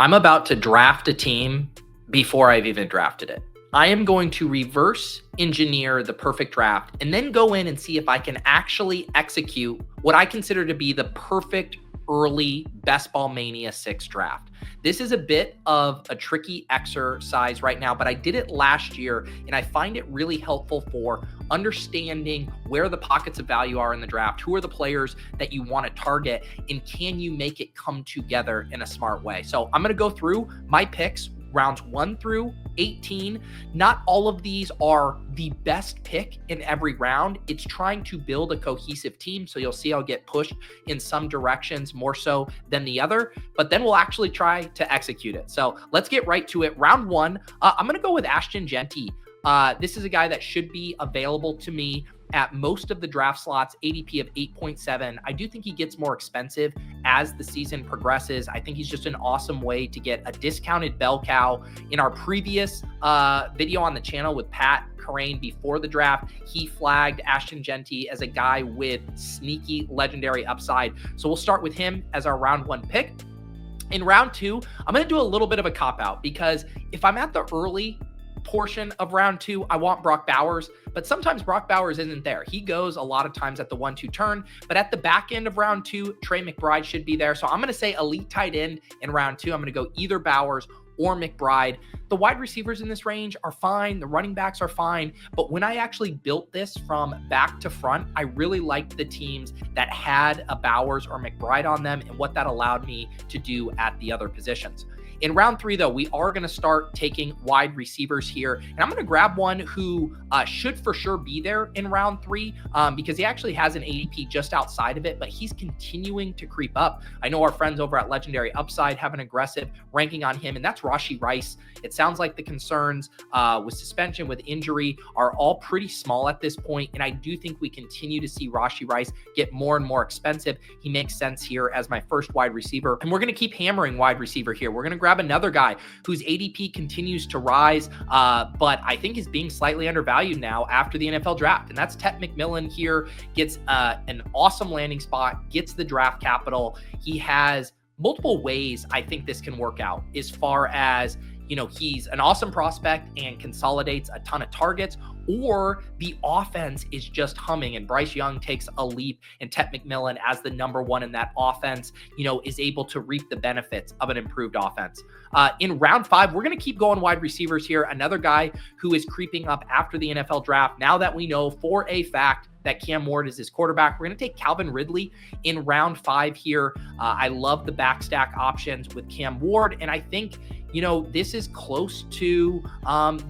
I'm about to draft a team before I've even drafted it. I am going to reverse engineer the perfect draft and then go in and see if I can actually execute what I consider to be the perfect early Best Ball Mania 6 draft. This is a bit of a tricky exercise right now, but I did it last year and I find it really helpful for understanding where the pockets of value are in the draft, who are the players that you want to target, and can you make it come together in a smart way. So I'm going to go through my picks rounds 1 through 18. Not all of these are the best pick in every round. It's trying to build a cohesive team. So you'll see I'll get pushed in some directions more so than the other, but then we'll actually try to execute it. So let's get right to it. Round 1, I'm going to go with Ashton Jeanty. This is a guy that should be available to me at most of the draft slots, ADP of 8.7. I do think he gets more expensive as the season progresses. I think he's just an awesome way to get a discounted bell cow. In our previous video on the channel with Pat Carane before the draft, he flagged Ashton Jeanty as a guy with sneaky legendary upside. So we'll start with him as our round 1 pick. In round 2, I'm going to do a little bit of a cop-out because if I'm at the early portion of round 2, I want Brock Bowers, but sometimes Brock Bowers isn't there. He goes a lot of times at the 1-2 turn, but at the back end of round 2, Trey McBride should be there. So I'm going to say elite tight end in round 2. I'm going to go either Bowers or McBride. The wide receivers in this range are fine. The running backs are fine. But when I actually built this from back to front, I really liked the teams that had a Bowers or McBride on them and what that allowed me to do at the other positions. In round 3, though, we are going to start taking wide receivers here. And I'm going to grab one who should for sure be there in round 3 because he actually has an ADP just outside of it, but he's continuing to creep up. I know our friends over at Legendary Upside have an aggressive ranking on him, and that's Rashee Rice. It sounds like the concerns with suspension, with injury, are all pretty small at this point, and I do think we continue to see Rashee Rice get more and more expensive. He makes sense here as my first wide receiver, and we're going to keep hammering wide receiver here. We're going to grab another guy whose ADP continues to rise, but I think is being slightly undervalued now after the NFL draft, and that's Tet McMillan here. Gets an awesome landing spot, gets the draft capital. He has multiple ways I think this can work out as far as, you know, he's an awesome prospect and consolidates a ton of targets, or the offense is just humming and Bryce Young takes a leap and Tet McMillan as the number 1 in that offense, you know, is able to reap the benefits of an improved offense. In round 5, we're going to keep going wide receivers here. Another guy who is creeping up after the NFL draft. Now that we know for a fact that Cam Ward is his quarterback, we're going to take Calvin Ridley in round 5 here. I love the backstack options with Cam Ward, and I think, you know, this is close to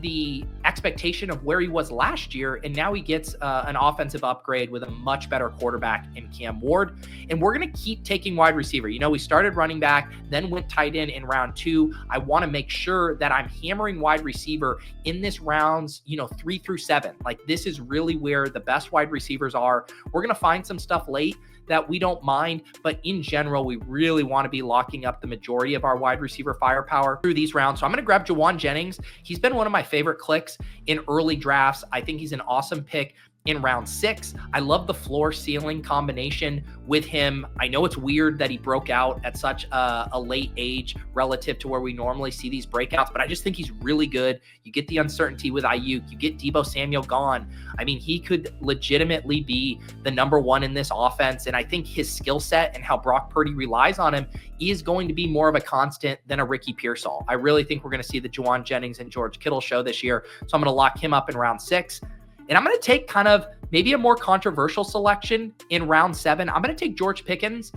the expectation of where he was last year, and now he gets an offensive upgrade with a much better quarterback in Cam Ward. And we're going to keep taking wide receiver. You know, we started running back, then went tight end in round 2. I want to make sure that I'm hammering wide receiver in this rounds, you know, 3 through 7. Like, this is really where the best wide receivers are. We're going to find some stuff late that we don't mind, but in general, we really want to be locking up the majority of our wide receiver firepower through these rounds. So I'm going to grab Juwan Jennings. He's been one of my favorite clicks in early drafts. I think he's an awesome pick in round 6. I love the floor ceiling combination with him. I know it's weird that he broke out at such a late age relative to where we normally see these breakouts, but I just think he's really good. You get the uncertainty with Ayuk, you get Deebo Samuel gone. I mean, he could legitimately be the number 1 in this offense, and I think his skill set and how Brock Purdy relies on him is going to be more of a constant than a Ricky Pearsall. I really think we're going to see the Juwan Jennings and George Kittle show this year, so I'm going to lock him up in round 6. And I'm going to take kind of maybe a more controversial selection in round 7. I'm going to take George Pickens.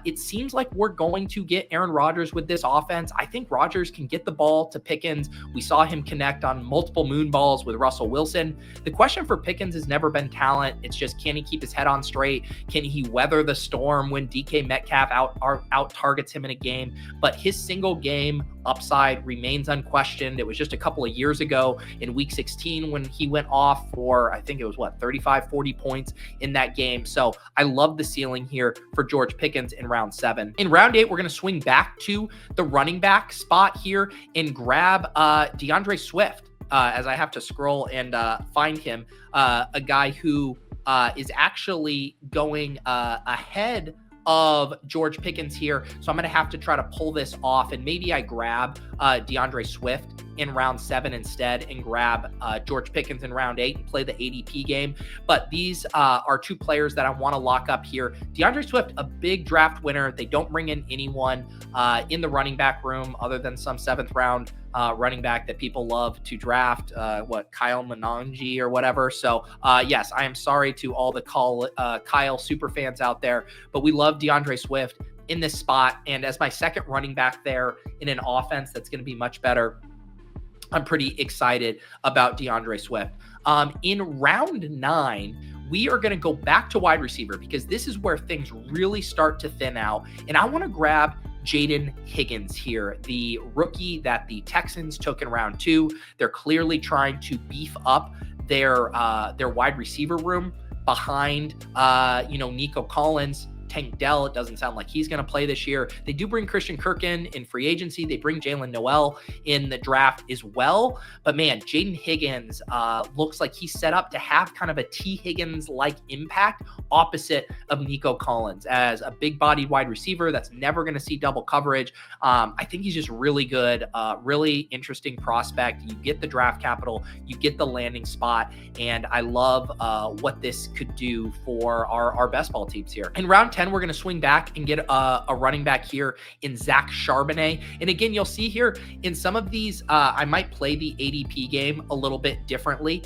It seems like we're going to get Aaron Rodgers with this offense. I think Rodgers can get the ball to Pickens. We saw him connect on multiple moon balls with Russell Wilson. The question for Pickens has never been talent. It's just, can he keep his head on straight? Can he weather the storm when DK Metcalf out targets him in a game? But his single game upside remains unquestioned. It was just a couple of years ago in week 16 when he went off for, I think it was 35, 40 points in that game. So I love the ceiling here for George Pickens in round 7. In round 8, we're going to swing back to the running back spot here and grab DeAndre Swift as I have to scroll and find him, a guy who is actually going ahead of George Pickens here. So I'm going to have to try to pull this off. And maybe I grab DeAndre Swift in round 7 instead and grab George Pickens in round 8 and play the ADP game. But these are two players that I want to lock up here. DeAndre Swift, a big draft winner. They don't bring in anyone in the running back room other than some 7th round running back that people love to draft, Kyle Manongi or whatever. So yes, I am sorry to all the Kyle super fans out there, but we love DeAndre Swift in this spot. And as my second running back there in an offense that's going to be much better, I'm pretty excited about DeAndre Swift. In round 9, we are going to go back to wide receiver because this is where things really start to thin out. And I want to grab Jaden Higgins here, the rookie that the Texans took in round 2. They're clearly trying to beef up their wide receiver room behind, Nico Collins. Tank Dell, it doesn't sound like he's going to play this year. They do bring Christian Kirk in free agency. They bring Jalen Noel in the draft as well. But man, Jaden Higgins looks like he's set up to have kind of a T. Higgins-like impact opposite of Nico Collins as a big-bodied wide receiver that's never going to see double coverage. I think he's just really good, really interesting prospect. You get the draft capital, you get the landing spot, and I love what this could do for our best ball teams here. In round 10, we're going to swing back and get a running back here in Zach Charbonnet. And again, you'll see here in some of these, I might play the ADP game a little bit differently.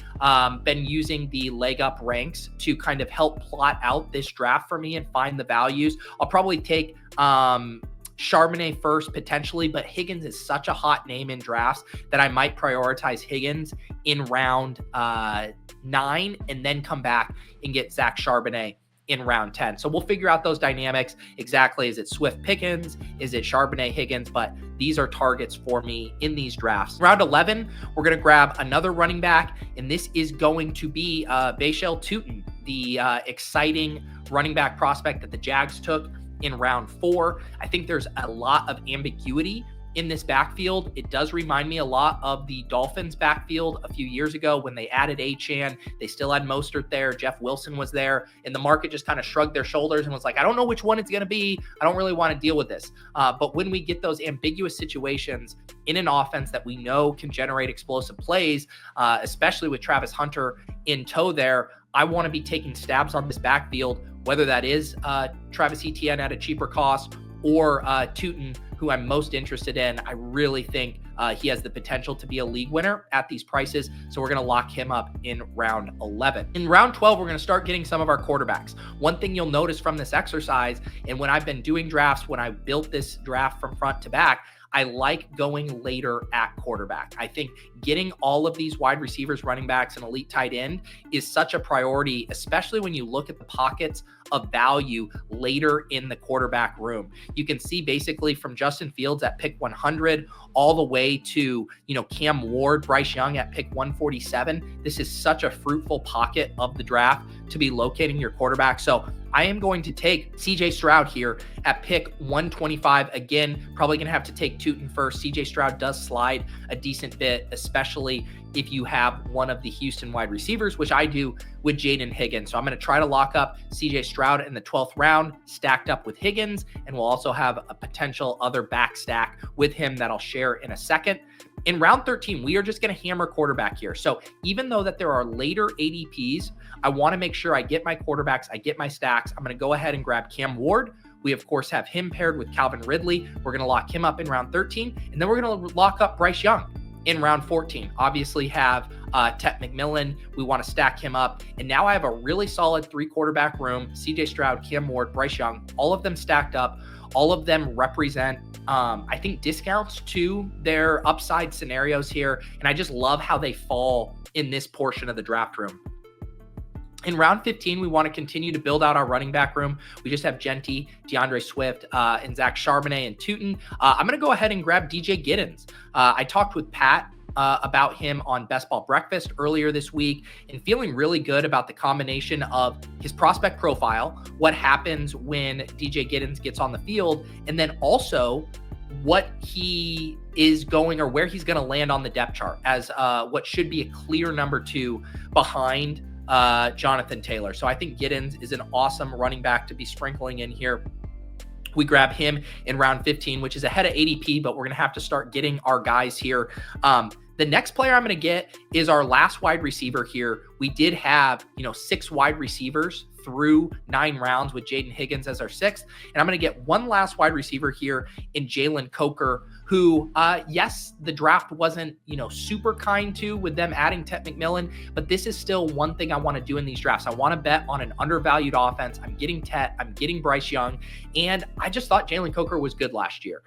Been using the leg up ranks to kind of help plot out this draft for me and find the values. I'll probably take Charbonnet first potentially, but Higgins is such a hot name in drafts that I might prioritize Higgins in round 9 and then come back and get Zach Charbonnet in round 10. So we'll figure out those dynamics exactly. Is it Swift Pickens? Is it Charbonnet Higgins? But these are targets for me in these drafts. Round 11, we're going to grab another running back, and this is going to be Bashal Tutin, the exciting running back prospect that the Jags took in round 4. I think there's a lot of ambiguity in this backfield. It does remind me a lot of the Dolphins backfield a few years ago when they added Achane. They still had Mostert there. Jeff Wilson was there, and the market just kind of shrugged their shoulders and was like, I don't know which one it's going to be. I don't really want to deal with this. But when we get those ambiguous situations in an offense that we know can generate explosive plays, especially with Travis Hunter in tow there, I want to be taking stabs on this backfield, whether that is Travis Etienne at a cheaper cost or Tutin, who I'm most interested in. I really think he has the potential to be a league winner at these prices. So we're going to lock him up in round 11. In round 12, we're going to start getting some of our quarterbacks. One thing you'll notice from this exercise, and when I've been doing drafts, when I built this draft from front to back, I like going later at quarterback. I think getting all of these wide receivers, running backs, and elite tight end is such a priority, especially when you look at the pockets of value later in the quarterback room. You can see basically from Justin Fields at pick 100 all the way to, Cam Ward, Bryce Young at pick 147. This is such a fruitful pocket of the draft to be locating your quarterback. So I am going to take CJ Stroud here at pick 125. Again, probably going to have to take Tutin first. CJ Stroud does slide a decent bit, especially if you have one of the Houston wide receivers, which I do with Jaden Higgins. So I'm going to try to lock up CJ Stroud in the 12th round, stacked up with Higgins, and we'll also have a potential other back stack with him that I'll share in a second. In round 13, we are just going to hammer quarterback here. So even though that there are later ADPs, I want to make sure I get my quarterbacks, I get my stacks. I'm going to go ahead and grab Cam Ward. We, of course, have him paired with Calvin Ridley. We're going to lock him up in round 13, and then we're going to lock up Bryce Young in round 14. Obviously have Tet McMillan. We want to stack him up. And now I have a really solid 3 quarterback room: CJ Stroud, Cam Ward, Bryce Young, all of them stacked up. All of them represent, I think, discounts to their upside scenarios here. And I just love how they fall in this portion of the draft room. In round 15, we want to continue to build out our running back room. We just have Genty, DeAndre Swift, and Zach Charbonnet and Tutin. I'm going to go ahead and grab DJ Giddens. I talked with Pat about him on Best Ball Breakfast earlier this week and feeling really good about the combination of his prospect profile, what happens when DJ Giddens gets on the field, and then also what he is going or where he's going to land on the depth chart as what should be a clear number 2 behind Jonathan Taylor. So I think Giddens is an awesome running back to be sprinkling in here We grab him in round 15, which is ahead of ADP, but we're going to have to start getting our guys here. The next player I'm going to get is our last wide receiver here. We did have, 6 wide receivers through 9 rounds with Jaden Higgins as our 6th. And I'm going to get one last wide receiver here in Jalen Coker, who, yes, the draft wasn't, super kind to with them adding Tet McMillan, but this is still one thing I want to do in these drafts. I want to bet on an undervalued offense. I'm getting Tet, I'm getting Bryce Young, and I just thought Jalen Coker was good last year.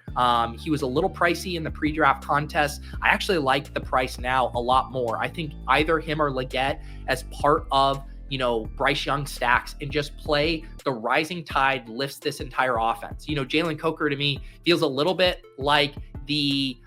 He was a little pricey in the pre-draft contest. I actually like the price now a lot more. I think either him or Leggett as part of Bryce Young stacks and just play the rising tide lifts this entire offense. Jalen Coker to me feels a little bit like the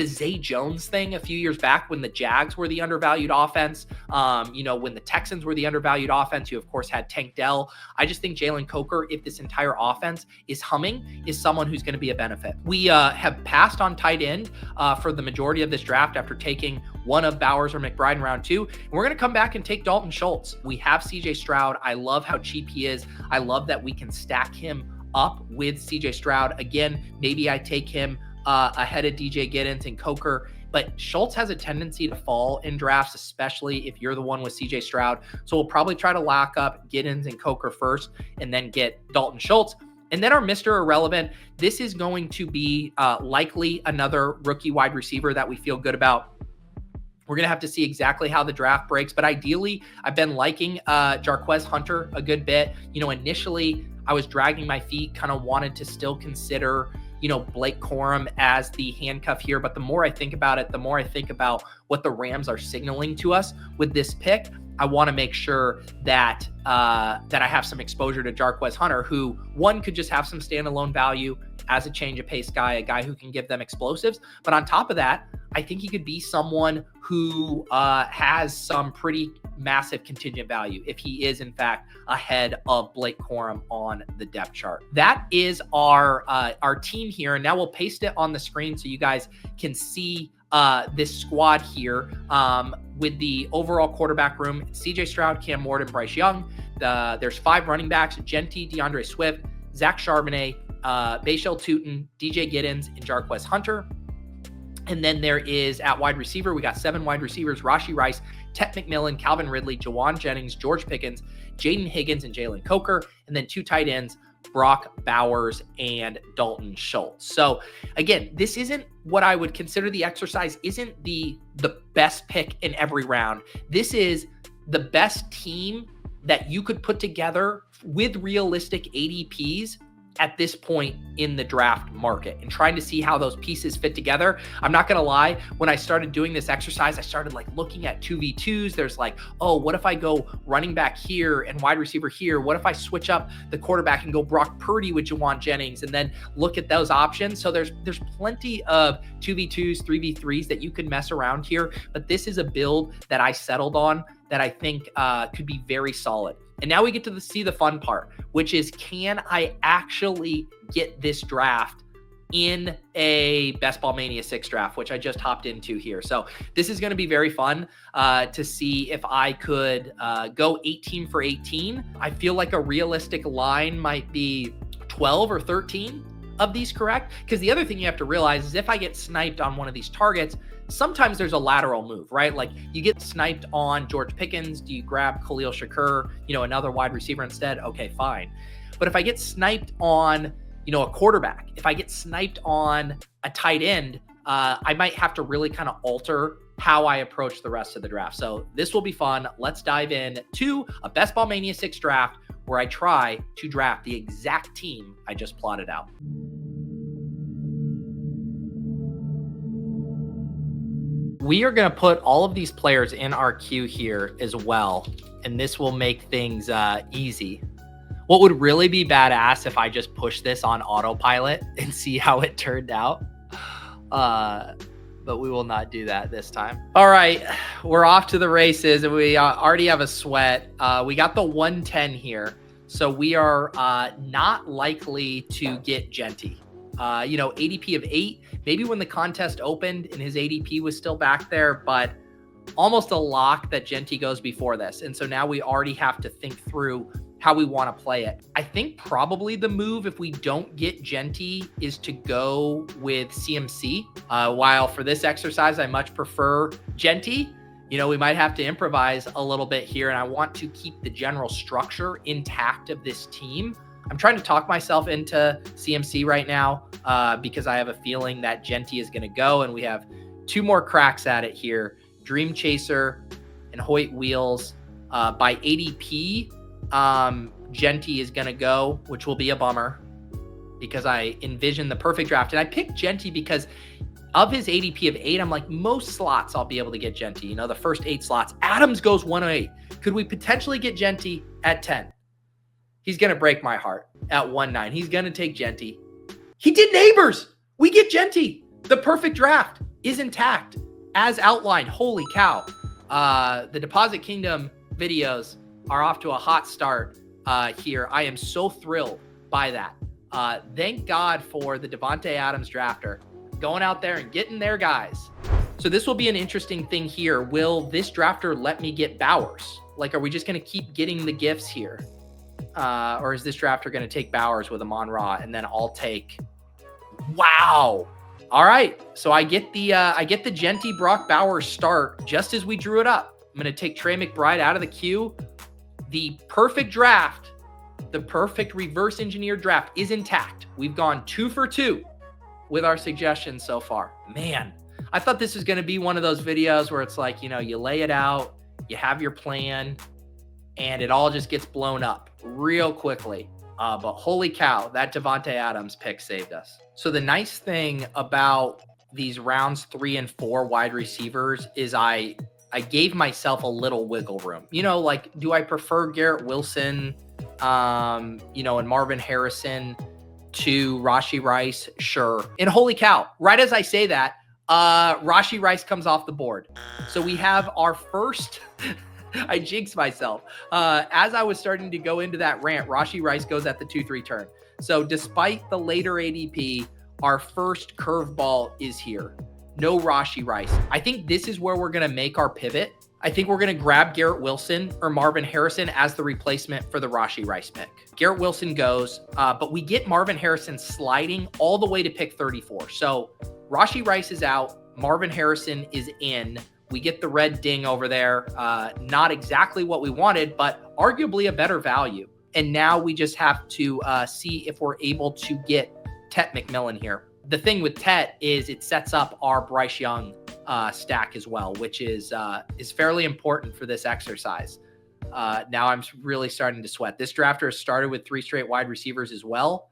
Zay Jones thing a few years back when the Jags were the undervalued offense, when the Texans were the undervalued offense. You, of course, had Tank Dell. I just think Jalen Coker, if this entire offense is humming, is someone who's going to be a benefit. We have passed on tight end for the majority of this draft after taking one of Bowers or McBride in round 2. And we're going to come back and take Dalton Schultz. We have CJ Stroud. I love how cheap he is. I love that we can stack him up with CJ Stroud. Again, maybe I take him ahead of DJ Giddens and Coker, but Schultz has a tendency to fall in drafts, especially if you're the one with CJ Stroud. So we'll probably try to lock up Giddens and Coker first and then get Dalton Schultz. And then our Mr. Irrelevant, this is going to be likely another rookie wide receiver that we feel good about. We're going to have to see exactly how the draft breaks, but ideally I've been liking Jarquez Hunter a good bit. Initially I was dragging my feet, kind of wanted to still consider Blake Corum as the handcuff here. But the more I think about it, the more I think about what the Rams are signaling to us with this pick. I want to make sure that I have some exposure to Jarquez Hunter, who one could just have some standalone value as a change of pace guy, a guy who can give them explosives. But on top of that, I think he could be someone who has some pretty massive contingent value if he is in fact ahead of Blake Corum on the depth chart. That is our team here. And now we'll paste it on the screen so you guys can see this squad here with the overall quarterback room. CJ Stroud, Cam Ward, and Bryce Young. There's 5 running backs: Genty, DeAndre Swift, Zach Charbonnet, Bashal Tutin, DJ Giddens, and Jarquez Hunter. And then there is at wide receiver, we got 7 wide receivers: Rashee Rice, Tet McMillan, Calvin Ridley, Jawan Jennings, George Pickens, Jaden Higgins, and Jalen Coker. And then 2 tight ends, Brock Bowers and Dalton Schultz. So again, this isn't what I would consider the exercise, isn't the best pick in every round. This is the best team that you could put together with realistic ADPs at this point in the draft market and trying to see how those pieces fit together. I'm not going to lie. When I started doing this exercise, I started looking at 2v2s. There's oh, what if I go running back here and wide receiver here? What if I switch up the quarterback and go Brock Purdy with Jawan Jennings and then look at those options? So there's plenty of 2v2s, 3v3s that you could mess around here, but this is a build that I settled on that I think could be very solid. And now we get to see the fun part, which is, can I actually get this draft in a Best Ball Mania 6 draft, which I just hopped into here. So this is going to be very fun to see if I could go 18 for 18. I feel like a realistic line might be 12 or 13 of these correct. Because the other thing you have to realize is if I get sniped on one of these targets, sometimes there's a lateral move, right? Like you get sniped on George Pickens. Do you grab Khalil Shakur, another wide receiver instead? Okay, fine. But if I get sniped on, a quarterback, if I get sniped on a tight end, I might have to really kind of alter how I approach the rest of the draft. So this will be fun. Let's dive in to a Best Ball Mania 6 draft where I try to draft the exact team I just plotted out. We are going to put all of these players in our queue here as well, and this will make things easy. What would really be badass if I just push this on autopilot and see how it turned out, but we will not do that this time. All right, we're off to the races, and we already have a sweat. We got the 110 here, so we are not likely to get Genty. ADP of 8, maybe when the contest opened and his ADP was still back there, but almost a lock that Genty goes before this. And so now we already have to think through how we want to play it. I think probably the move, if we don't get Genty, is to go with CMC. While for this exercise, I much prefer Genty. You know, we might have to improvise a little bit here, and I want to keep the general structure intact of this team. I'm trying to talk myself into CMC right now because I have a feeling that Genty is going to go, and we have 2 more cracks at it here. Dream Chaser and Hoyt Wheels. By ADP, Genty is going to go, which will be a bummer because I envision the perfect draft. And I picked Genty because of his ADP of 8, I'm like, most slots I'll be able to get Genty. You know, the first 8 slots. Adams goes 108. Could we potentially get Genty at 10? He's going to break my heart at 1-9. He's going to take Genty. He did Neighbors. We get Genty. The perfect draft is intact as outlined. Holy cow. The Deposit Kingdom videos are off to a hot start here. I am so thrilled by that. Thank God for the Davante Adams drafter going out there and getting their guys. So this will be an interesting thing here. Will this drafter let me get Bowers? Like, are we just going to keep getting the gifts here? Or is this drafter going to take Bowers with Amon-Ra, and then I'll take... Wow. All right. So I get the Genty Brock Bowers start just as we drew it up. I'm going to take Trey McBride out of the queue. The perfect draft, the perfect reverse engineered draft is intact. We've gone 2 for 2 with our suggestions so far. Man, I thought this was going to be one of those videos where it's like, you know, you lay it out, you have your plan, and it all just gets blown up real quickly. But holy cow, that Davante Adams pick saved us. So the nice thing about these rounds 3 and 4 wide receivers is I gave myself a little wiggle room. You know, like, do I prefer Garrett Wilson, you know, and Marvin Harrison to Rashee Rice? Sure. And holy cow, right as I say that, Rashee Rice comes off the board. So we have our first... I jinxed myself. As I was starting to go into that rant, Rashee Rice goes at the 2-3 turn. So despite the later ADP, our first curveball is here. No Rashee Rice. I think this is where we're going to make our pivot. I think we're going to grab Garrett Wilson or Marvin Harrison as the replacement for the Rashee Rice pick. Garrett Wilson goes, but we get Marvin Harrison sliding all the way to pick 34. So Rashee Rice is out. Marvin Harrison is in. We get the red ding over there. Not exactly what we wanted, but arguably a better value. And now we just have to see if we're able to get Tet McMillan here. The thing with Tet is it sets up our Bryce Young stack as well, which is fairly important for this exercise. Now I'm really starting to sweat. This drafter has started with 3 straight wide receivers as well.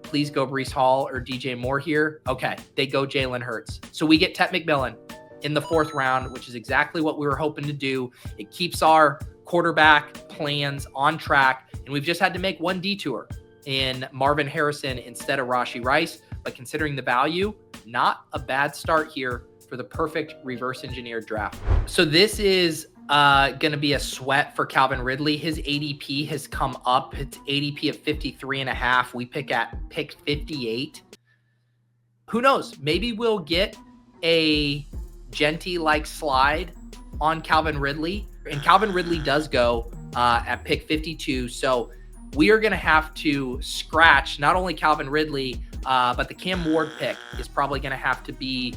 Please go Breece Hall or DJ Moore here. Okay, they go Jalen Hurts. So we get Tet McMillan in the 4th round, which is exactly what we were hoping to do. It keeps our quarterback plans on track, and we've just had to make one detour in Marvin Harrison instead of Rashee Rice. But considering the value, not a bad start here for the perfect reverse engineered draft. So this is going to be a sweat for Calvin Ridley. His ADP has come up. It's ADP of 53.5. We pick 58. Who knows? Maybe we'll get a Genty-like slide on Calvin Ridley. And Calvin Ridley does go at pick 52. So we are going to have to scratch not only Calvin Ridley, but the Cam Ward pick is probably going to have to be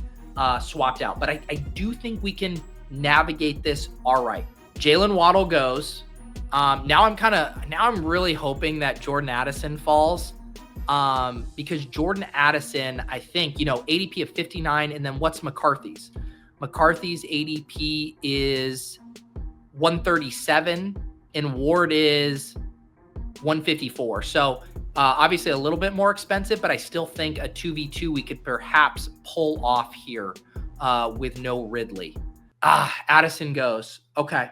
swapped out. But I do think we can navigate this all right. Jalen Waddle goes. Now I'm really hoping that Jordan Addison falls because Jordan Addison, I think, you know, ADP of 59. And then what's McCarthy's? McCarthy's ADP is 137 and Ward is 154. So obviously a little bit more expensive, but I still think a 2v2 we could perhaps pull off here with no Ridley. Addison goes. Okay.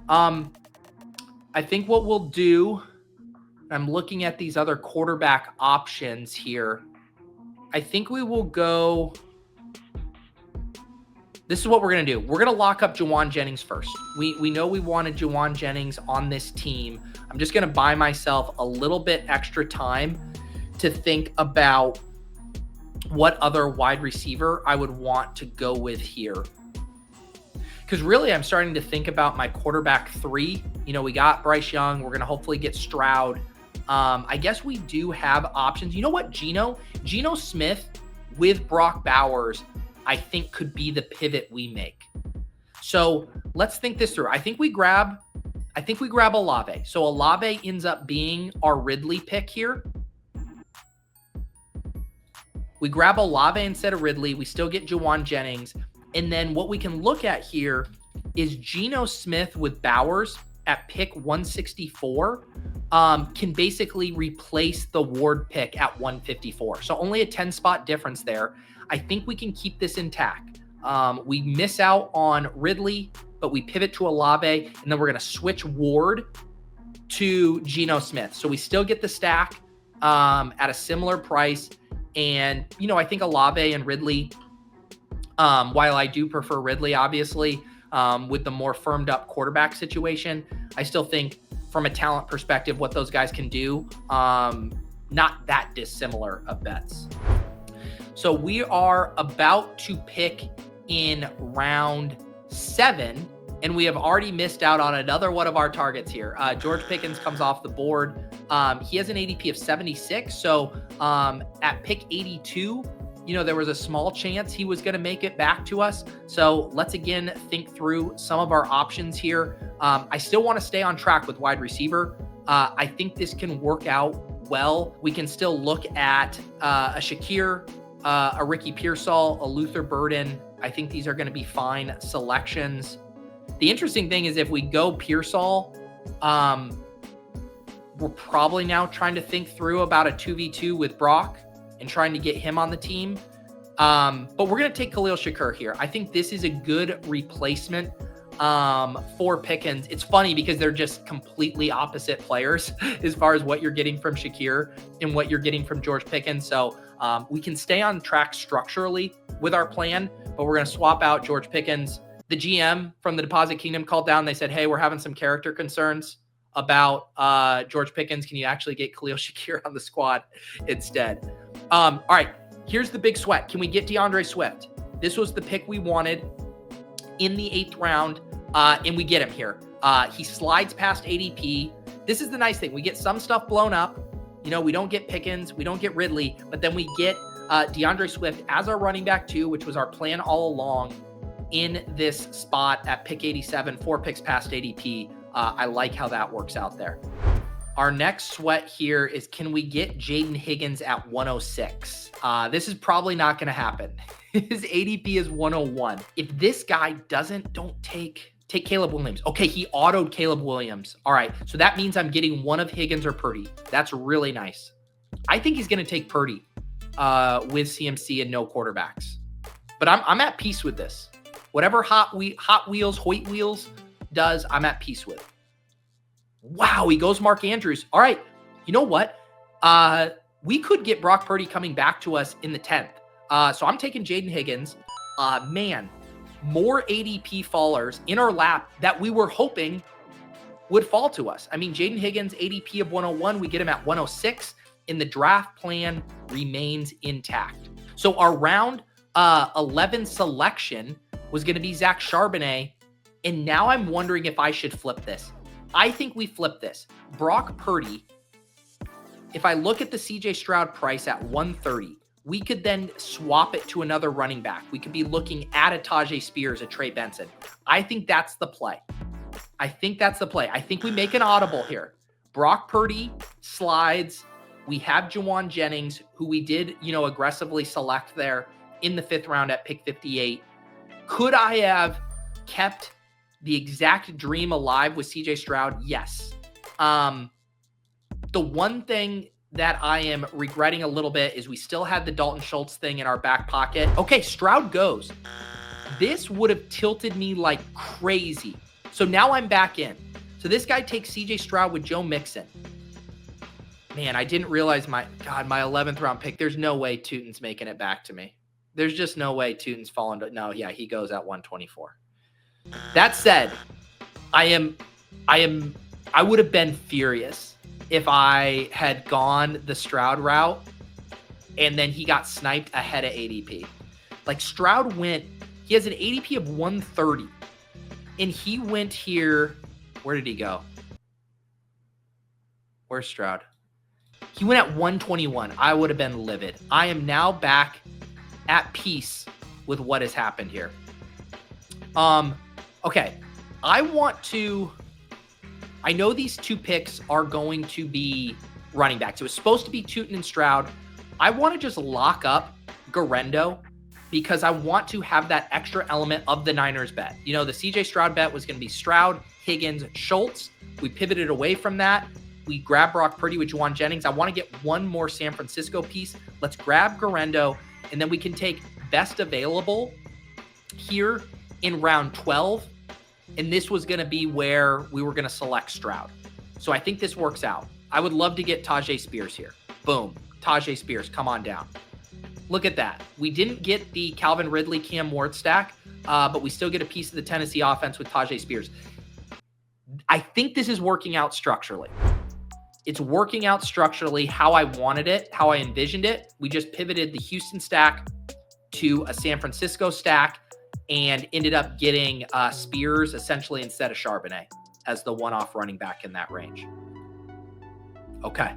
I think what we'll do, I'm looking at these other quarterback options here. I think we will go. This is what we're going to do. We're going to lock up Juwan Jennings first. We know we wanted Juwan Jennings on this team. I'm just going to buy myself a little bit extra time to think about what other wide receiver I would want to go with here. Because really, I'm starting to think about my quarterback 3. We got Bryce Young. We're going to hopefully get Stroud. I guess we do have options. You know what? Geno Smith with Brock Bowers, I think could be the pivot we make. So let's think this through. I think we grab Olave. So Olave ends up being our Ridley pick here. We grab Olave instead of Ridley. We still get Juwan Jennings. And then what we can look at here is Geno Smith with Bowers at pick 164 can basically replace the Ward pick at 154. So only a 10-spot difference there. I think we can keep this intact. We miss out on Ridley, but we pivot to Olave, and then we're going to switch Ward to Geno Smith. So we still get the stack at a similar price. And, I think Olave and Ridley, while I do prefer Ridley, obviously, with the more firmed up quarterback situation, I still think from a talent perspective, what those guys can do, not that dissimilar of bets. So we are about to pick in round 7, and we have already missed out on another one of our targets here. George Pickens comes off the board. He has an ADP of 76. So at pick 82, there was a small chance he was going to make it back to us. So let's again think through some of our options here. I still want to stay on track with wide receiver. I think this can work out well. We can still look at a Shakir, a Ricky Pearsall, a Luther Burden. I think these are going to be fine selections. The interesting thing is if we go Pearsall, we're probably now trying to think through about a 2v2 with Brock and trying to get him on the team. But we're going to take Khalil Shakir here. I think this is a good replacement for Pickens. It's funny because they're just completely opposite players as far as what you're getting from Shakir and what you're getting from George Pickens. So we can stay on track structurally with our plan, but we're going to swap out George Pickens. The GM from the Deposit Kingdom called down. They said, hey, we're having some character concerns about George Pickens. Can you actually get Khalil Shakir on the squad instead? All right, here's the big sweat. Can we get DeAndre Swift? This was the pick we wanted in the 8th round, and we get him here. He slides past ADP. This is the nice thing. We get some stuff blown up. We don't get Pickens. We don't get Ridley, but then we get DeAndre Swift as our running back 2, which was our plan all along in this spot at pick 87, 4 picks past ADP. I like how that works out there. Our next sweat here is, can we get Jaden Higgins at 106? This is probably not going to happen. His ADP is 101. If this guy don't take Caleb Williams. Okay, he autoed Caleb Williams. All right, so that means I'm getting one of Higgins or Purdy. That's really nice. I think he's going to take Purdy with CMC and no quarterbacks. But I'm at peace with this. Whatever Hot Wheels does, I'm at peace with. Wow, he goes Mark Andrews. All right, you know what? We could get Brock Purdy coming back to us in the 10th. So I'm taking Jaden Higgins. Man, more ADP fallers in our lap that we were hoping would fall to us. I mean, Jaden Higgins, ADP of 101, we get him at 106, and the draft plan remains intact. So our round 11 selection was going to be Zach Charbonnet, and now I'm wondering if I should flip this. I think we flip this. Brock Purdy, if I look at the CJ Stroud price at 130, we could then swap it to another running back. We could be looking at a Tajay Spears, a Trey Benson. I think that's the play. I think we make an audible here. Brock Purdy slides. We have Juwan Jennings, who we did, aggressively select there in the 5th round at pick 58. Could I have kept the exact dream alive with CJ Stroud? Yes. The one thing that I am regretting a little bit is we still had the Dalton Schultz thing in our back pocket. Okay, Stroud goes. This would have tilted me like crazy. So now I'm back in. So this guy takes CJ Stroud with Joe Mixon. Man, I didn't realize my 11th round pick. There's no way Tootin's making it back to me. There's just no way Tootin's falling to, no, yeah, he goes at 124. That said, I would have been furious if I had gone the Stroud route and then he got sniped ahead of ADP. Like Stroud he has an ADP of 130. And he went here. Where did he go? Where's Stroud? He went at 121. I would have been livid. I am now back at peace with what has happened here. Okay. I know these two picks are going to be running backs. It was supposed to be Tootin and Stroud. I want to just lock up Garendo because I want to have that extra element of the Niners bet. You know, the CJ Stroud bet was going to be Stroud, Higgins, Schultz. We pivoted away from that. We grabbed Brock Purdy with Juwan Jennings. I want to get one more San Francisco piece. Let's grab Garendo, and then we can take best available here in round 12. And this was going to be where we were going to select Stroud. So I think this works out. I would love to get Tajay Spears here. Boom. Tajay Spears, come on down. Look at that. We didn't get the Calvin Ridley, Cam Ward stack, but we still get a piece of the Tennessee offense with Tajay Spears. I think this is working out structurally. It's working out structurally how I wanted it, how I envisioned it. We just pivoted the Houston stack to a San Francisco stack and ended up getting Spears essentially instead of Charbonnet as the one-off running back in that range. Okay.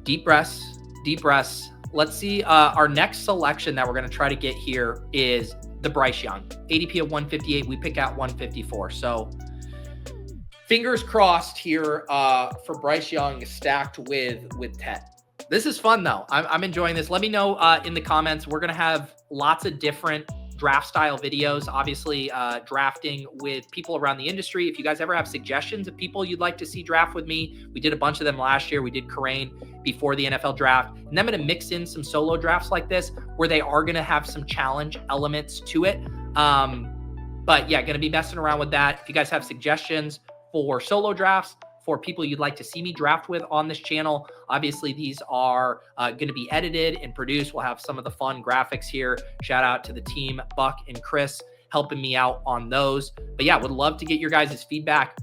Deep breaths, deep breaths. Let's see. Our next selection that we're going to try to get here is the Bryce Young. ADP of 158. We pick out 154. So fingers crossed here for Bryce Young stacked with Ted. This is fun, though. I'm enjoying this. Let me know in the comments. We're going to have lots of different draft style videos, obviously drafting with people around the industry. If you guys ever have suggestions of people you'd like to see draft with me, we did a bunch of them last year. We did Karain before the NFL draft. And I'm going to mix in some solo drafts like this where they are going to have some challenge elements to it. But yeah, going to be messing around with that. If you guys have suggestions for solo drafts, for people you'd like to see me draft with on this channel. Obviously, these are going to be edited and produced. We'll have some of the fun graphics here. Shout out to the team, Buck and Chris, helping me out on those. But yeah, would love to get your guys' feedback.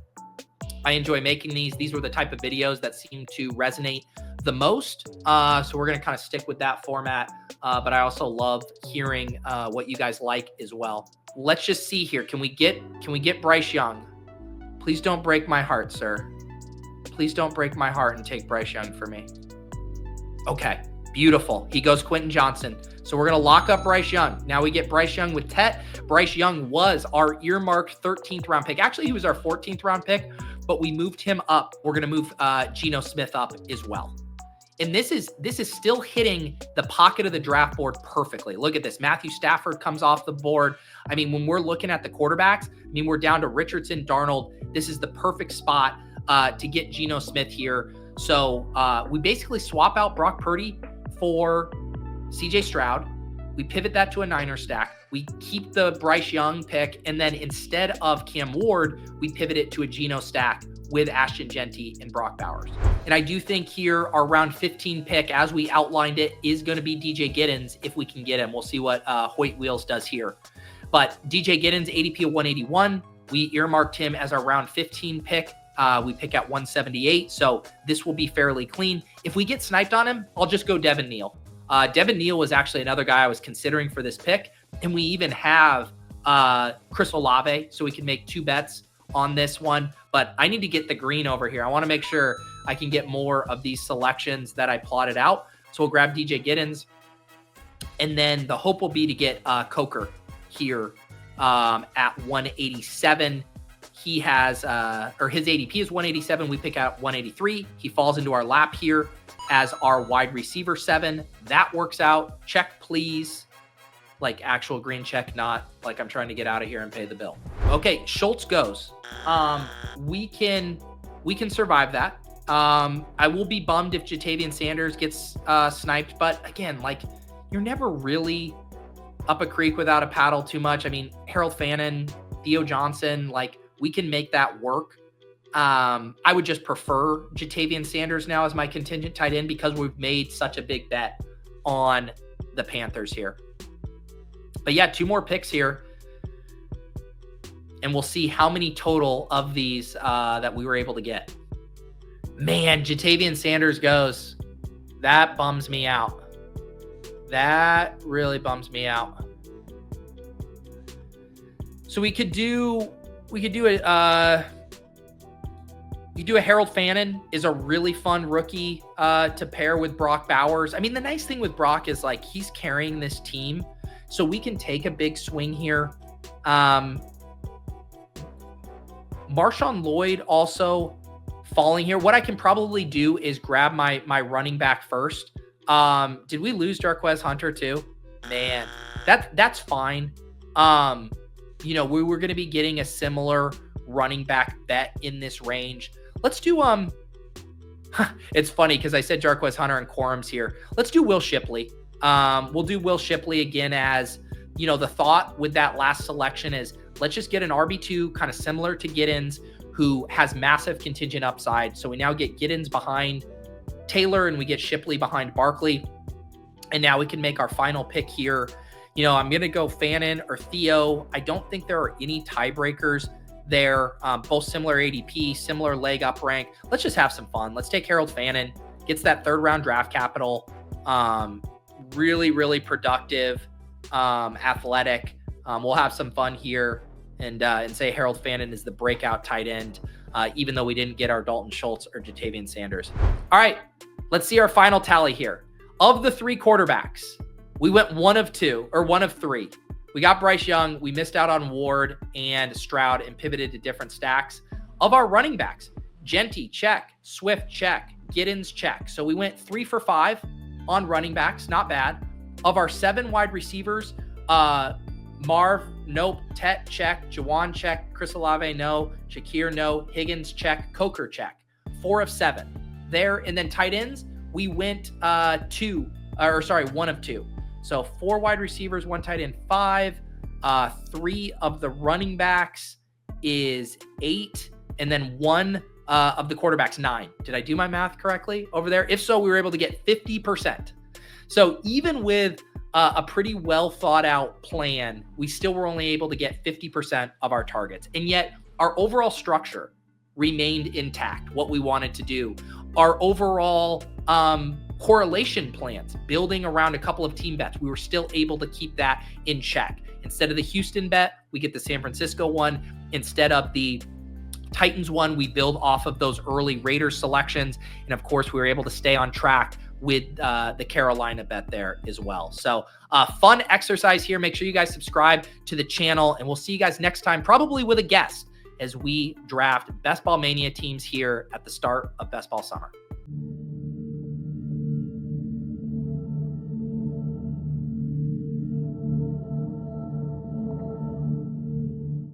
I enjoy making these. These were the type of videos that seem to resonate the most. So we're going to kind of stick with that format. But I also love hearing what you guys like as well. Let's just see here. Can we get Bryce Young? Please don't break my heart, sir. Please don't break my heart and take Bryce Young for me. Okay, beautiful. He goes Quentin Johnson. So we're going to lock up Bryce Young. Now we get Bryce Young with Tet. Bryce Young was our earmarked 13th round pick. Actually, he was our 14th round pick, but we moved him up. We're going to move Geno Smith up as well. And this is still hitting the pocket of the draft board perfectly. Look at this. Matthew Stafford comes off the board. I mean, when we're looking at the quarterbacks, we're down to Richardson, Darnold. This is the perfect spot to get Geno Smith here. So we basically swap out Brock Purdy for CJ Stroud. We pivot that to a Niner stack. We keep the Bryce Young pick. And then instead of Cam Ward, we pivot it to a Geno stack with Ashton Genty and Brock Bowers. And I do think here our round 15 pick, as we outlined it, is going to be DJ Giddens if we can get him. We'll see what Hoyt Wheels does here. But DJ Giddens, ADP of 181. We earmarked him as our round 15 pick. We pick at 178, so this will be fairly clean. If we get sniped on him, I'll just go Devin Neal. Devin Neal was actually another guy I was considering for this pick, and we even have Chris Olave, so we can make two bets on this one. But I need to get the green over here. I want to make sure I can get more of these selections that I plotted out. So we'll grab DJ Giddens, and then the hope will be to get Coker here at 187. He has, or his ADP is 187. We pick out 183. He falls into our lap here as our wide receiver 7. That works out. Check, please. Like actual green check, not like I'm trying to get out of here and pay the bill. Okay, Schultz goes. We can survive that. I will be bummed if Jatavian Sanders gets sniped, but again, like you're never really up a creek without a paddle too much. I mean, Harold Fannin, Theo Johnson, like we can make that work. I would just prefer Jatavian Sanders now as my contingent tight end because we've made such a big bet on the Panthers here. But yeah, 2 more picks here. And we'll see how many total of these that we were able to get. Man, Jatavian Sanders goes. That bums me out. That really bums me out. So we could do We could do a Harold Fannin is a really fun rookie to pair with Brock Bowers. I mean, the nice thing with Brock is like he's carrying this team, so we can take a big swing here. Marshawn Lloyd also falling here. What I can probably do is grab my running back first. Did we lose Jarquez Hunter too? Man, that's fine. We were going to be getting a similar running back bet in this range. Let's do, it's funny because I said Jarquez Hunter and Quorum's here. Let's do Will Shipley. We'll do Will Shipley again as, the thought with that last selection is let's just get an RB2 kind of similar to Giddens who has massive contingent upside. So we now get Giddens behind Taylor and we get Shipley behind Barkley. And now we can make our final pick here. I'm going to go Fannin or Theo. I don't think there are any tiebreakers there. Both similar ADP, similar leg up rank. Let's just have some fun. Let's take Harold Fannin. Gets that third round draft capital. Really, really productive, athletic. We'll have some fun here and say Harold Fannin is the breakout tight end, even though we didn't get our Dalton Schultz or Jatavian Sanders. All right, let's see our final tally here. Of the 3 quarterbacks, we went 1 of 2 or 1 of 3. We got Bryce Young. We missed out on Ward and Stroud and pivoted to different stacks. Of our running backs, Genty, check. Swift, check. Giddens, check. So we went 3 for 5 on running backs. Not bad. Of our 7 wide receivers, Marv, nope. Tet, check. Jawan, check. Chris Olave, no. Shakir, no. Higgins, check. Coker, check. 4 of 7 there. And then tight ends, we went 1 of 2. So 4 wide receivers, 1 tight end, 5. 3 of the running backs is 8. And then 1 of the quarterbacks, 9. Did I do my math correctly over there? If so, we were able to get 50%. So even with a pretty well thought out plan, we still were only able to get 50% of our targets. And yet our overall structure remained intact, what we wanted to do. Our overall correlation plans, building around a couple of team bets, we were still able to keep that in check. Instead of the Houston bet, we get the San Francisco one. Instead of the Titans one, we build off of those early Raiders selections. And of course, we were able to stay on track with the Carolina bet there as well. So fun exercise here. Make sure you guys subscribe to the channel, and we'll see you guys next time, probably with a guest, as we draft Best Ball Mania teams here at the start of Best Ball Summer.